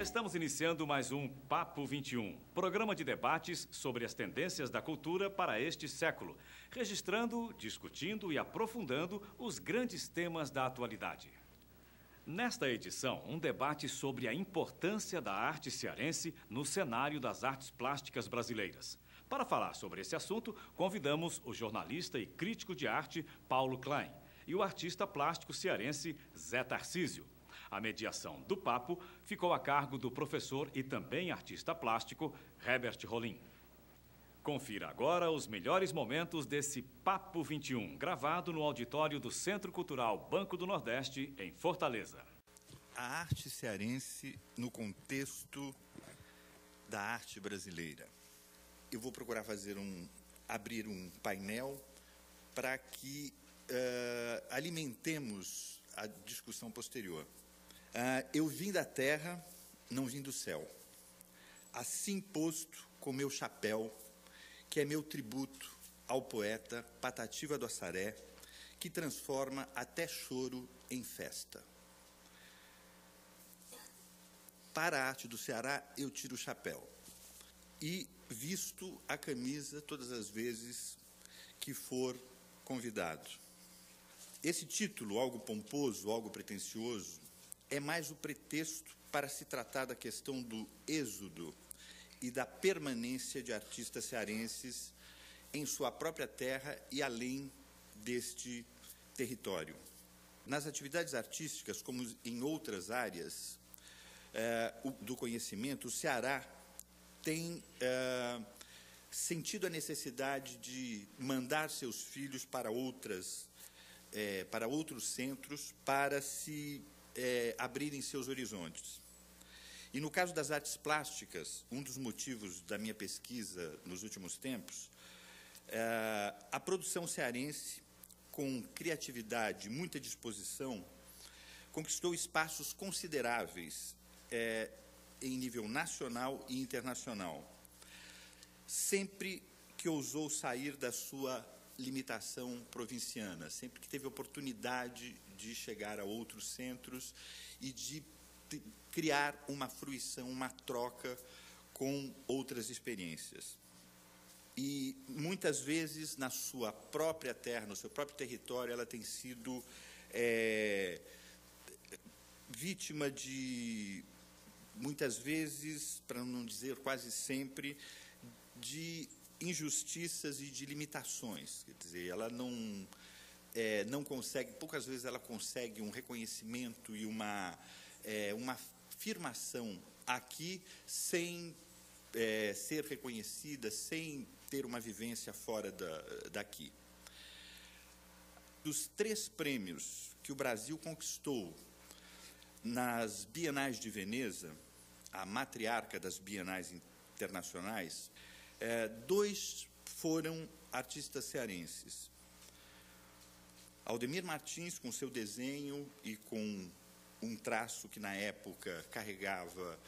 Estamos iniciando mais um Papo 21, programa de debates sobre as tendências da cultura para este século, registrando, discutindo e aprofundando os grandes temas da atualidade. Nesta edição, um debate sobre a importância da arte cearense no cenário das artes plásticas brasileiras. Para falar sobre esse assunto, convidamos o jornalista e crítico de arte Paulo Klein e o artista plástico cearense Zé Tarcísio. A mediação do papo ficou a cargo do professor e também artista plástico Herbert Rolim. Confira agora os melhores momentos desse Papo 21, gravado no auditório do Centro Cultural Banco do Nordeste, em Fortaleza. A arte cearense no contexto da arte brasileira. Eu vou procurar abrir um painel para que alimentemos a discussão posterior. Eu vim da terra, não vim do céu. Assim posto com meu chapéu, que é meu tributo ao poeta Patativa do Assaré, que transforma até choro em festa. Para a arte do Ceará, eu tiro o chapéu e visto a camisa todas as vezes que for convidado. Esse título, algo pomposo, algo pretensioso, é mais o pretexto para se tratar da questão do êxodo e da permanência de artistas cearenses em sua própria terra e além deste território. Nas atividades artísticas, como em outras áreas do conhecimento, o Ceará tem sentido a necessidade de mandar seus filhos para outros centros para se abrirem seus horizontes. E no caso das artes plásticas, um dos motivos da minha pesquisa nos últimos tempos, a produção cearense, com criatividade e muita disposição, conquistou espaços consideráveis em nível nacional e internacional, sempre que ousou sair da sua limitação provinciana, sempre que teve oportunidade de chegar a outros centros e de criar uma fruição, uma troca com outras experiências. E, muitas vezes, na sua própria terra, no seu próprio território, ela tem sido vítima de, muitas vezes, para não dizer quase sempre, de injustiças e de limitações. Quer dizer, ela não consegue, poucas vezes ela consegue um reconhecimento e uma afirmação aqui sem ser reconhecida, sem ter uma vivência fora daqui. Dos 3 prêmios que o Brasil conquistou nas Bienais de Veneza, a matriarca das Bienais internacionais, 2 foram artistas cearenses. Aldemir Martins, com seu desenho e com um traço que, na época, carregava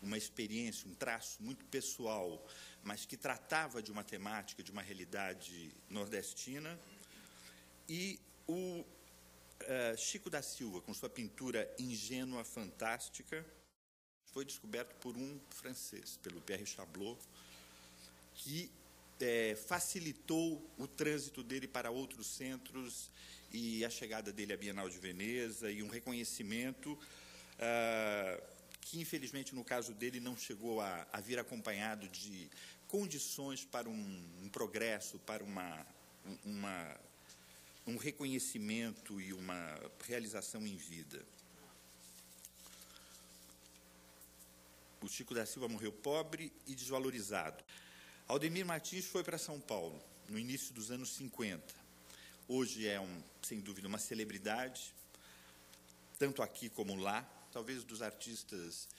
uma experiência, um traço muito pessoal, mas que tratava de uma temática, de uma realidade nordestina, e o Chico da Silva, com sua pintura ingênua, fantástica, foi descoberto por um francês, pelo Pierre Chablot, que facilitou o trânsito dele para outros centros e a chegada dele à Bienal de Veneza e um reconhecimento que, infelizmente, no caso dele, não chegou a vir acompanhado de condições para um progresso, para um reconhecimento e uma realização em vida. O Chico da Silva morreu pobre e desvalorizado. Aldemir Martins foi para São Paulo, no início dos anos 50. Hoje é, sem dúvida, uma celebridade, tanto aqui como lá. Talvez dos artistas,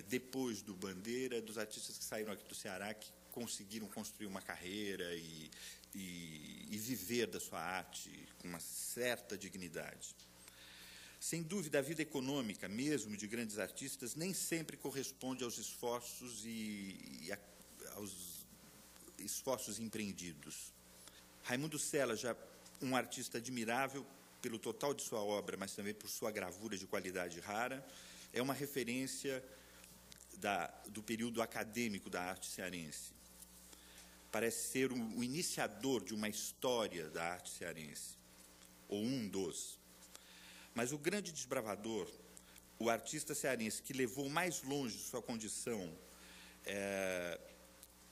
depois do Bandeira, dos artistas que saíram aqui do Ceará, que conseguiram construir uma carreira e viver da sua arte com uma certa dignidade. Sem dúvida, a vida econômica, mesmo de grandes artistas, nem sempre corresponde aos esforços aos esforços empreendidos. Raimundo Sela, já um artista admirável pelo total de sua obra, mas também por sua gravura de qualidade rara, é uma referência do período acadêmico da arte cearense. Parece ser o iniciador de uma história da arte cearense, ou um dos. Mas o grande desbravador, o artista cearense que levou mais longe sua condição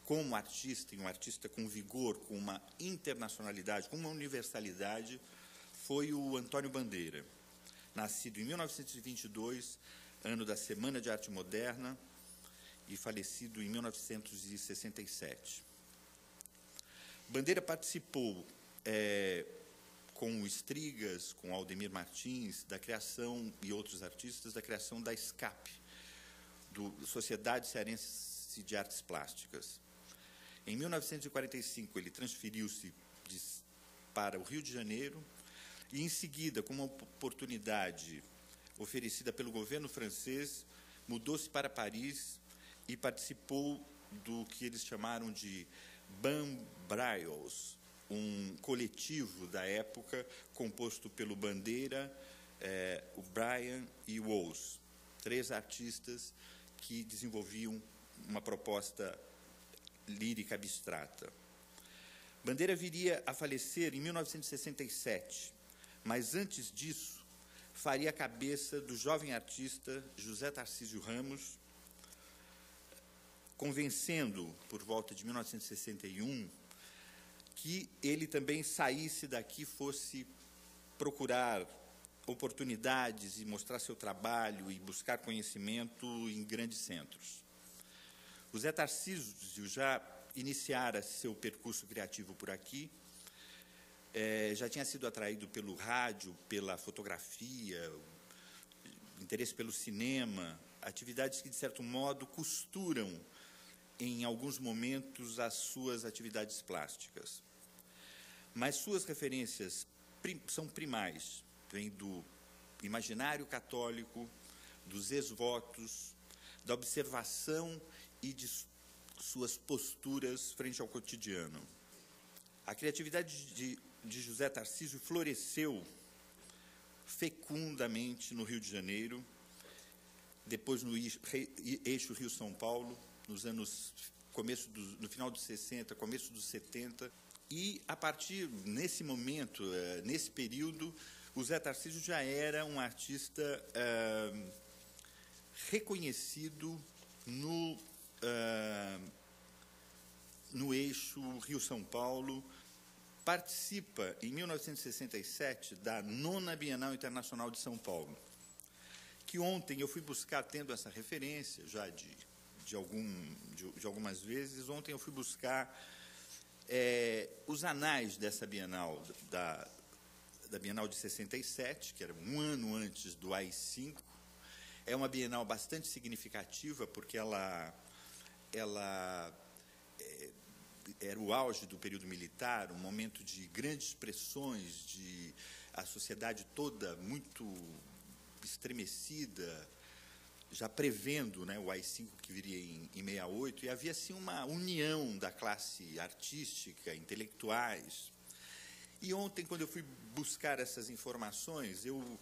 como artista, e um artista com vigor, com uma internacionalidade, com uma universalidade, foi o Antônio Bandeira, nascido em 1922, ano da Semana de Arte Moderna, e falecido em 1967. Bandeira participou, com o Strigas, com Aldemir Martins, da criação, e outros artistas, da criação da SCAP, Sociedade Cearense de Artes Plásticas. Em 1945, ele transferiu-se para o Rio de Janeiro e, em seguida, com uma oportunidade oferecida pelo governo francês, mudou-se para Paris e participou do que eles chamaram de Bambrails, um coletivo da época composto pelo Bandeira, o Brian e o Ous, 3 artistas que desenvolviam uma proposta lírica abstrata. Bandeira viria a falecer em 1967, mas antes disso faria a cabeça do jovem artista José Tarcísio Ramos, convencendo, por volta de 1961, que ele também saísse daqui, fosse procurar oportunidades e mostrar seu trabalho e buscar conhecimento em grandes centros. O Zé Tarcísio já iniciara seu percurso criativo por aqui, já tinha sido atraído pelo rádio, pela fotografia, interesse pelo cinema, atividades que, de certo modo, costuram, em alguns momentos, as suas atividades plásticas. Mas suas referências são primais, vêm do imaginário católico, dos ex-votos, da observação e de suas posturas frente ao cotidiano. A criatividade de José Tarcísio floresceu fecundamente no Rio de Janeiro, depois no eixo Rio-São Paulo, no final dos 60, começo dos 70, e, a partir, nesse momento, nesse período, o Zé Tarcísio já era um artista reconhecido no eixo Rio-São Paulo. Participa, em 1967, da 9ª Bienal Internacional de São Paulo, que ontem eu fui buscar, tendo essa referência já de algumas vezes, ontem eu fui buscar os anais dessa Bienal, da Bienal de 67, que era um ano antes do AI-5. É uma Bienal bastante significativa, porque ela era o auge do período militar, um momento de grandes pressões, de a sociedade toda muito estremecida, já prevendo, né, o AI-5 que viria em 68, e havia assim uma união da classe artística, intelectuais. E ontem, quando eu fui buscar essas informações, eu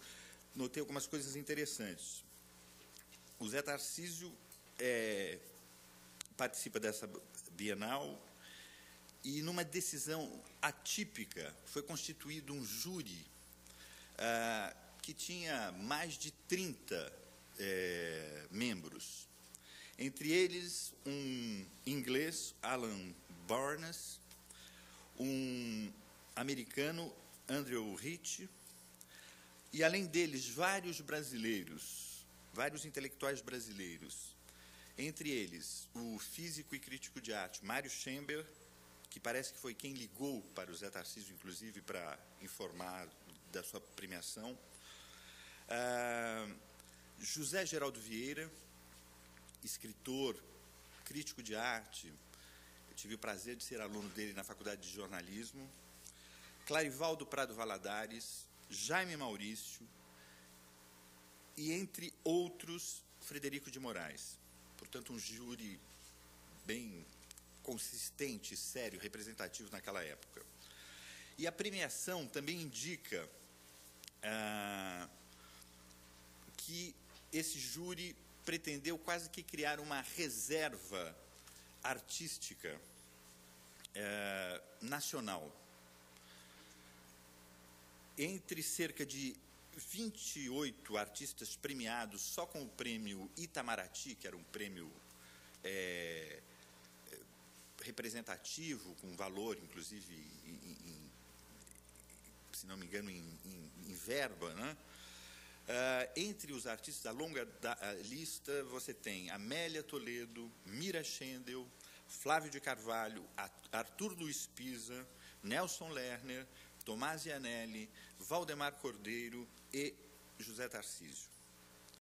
notei algumas coisas interessantes. O Zé Tarcísio participa dessa Bienal e, numa decisão atípica, foi constituído um júri que tinha mais de 30 membros. Entre eles, um inglês, Alan Barnes, um americano, Andrew Rich, e, além deles, vários brasileiros, vários intelectuais brasileiros. Entre eles, o físico e crítico de arte, Mário Schember, que parece que foi quem ligou para o Zé Tarcísio, inclusive, para informar da sua premiação. José Geraldo Vieira, escritor, crítico de arte, eu tive o prazer de ser aluno dele na Faculdade de Jornalismo. Clarivaldo Prado Valadares, Jaime Maurício e, entre outros, Frederico de Moraes. Portanto, um júri bem consistente, sério, representativo naquela época. E a premiação também indica que esse júri pretendeu quase que criar uma reserva artística nacional. Entre cerca de 28 artistas premiados só com o prêmio Itamaraty, que era um prêmio representativo, com valor, inclusive, se não me engano, em verba, né? Entre os artistas da longa lista, você tem Amélia Toledo, Mira Schendel, Flávio de Carvalho, Arthur Luiz Pisa, Nelson Lerner, Tomás Iannelli, Valdemar Cordeiro e José Tarcísio.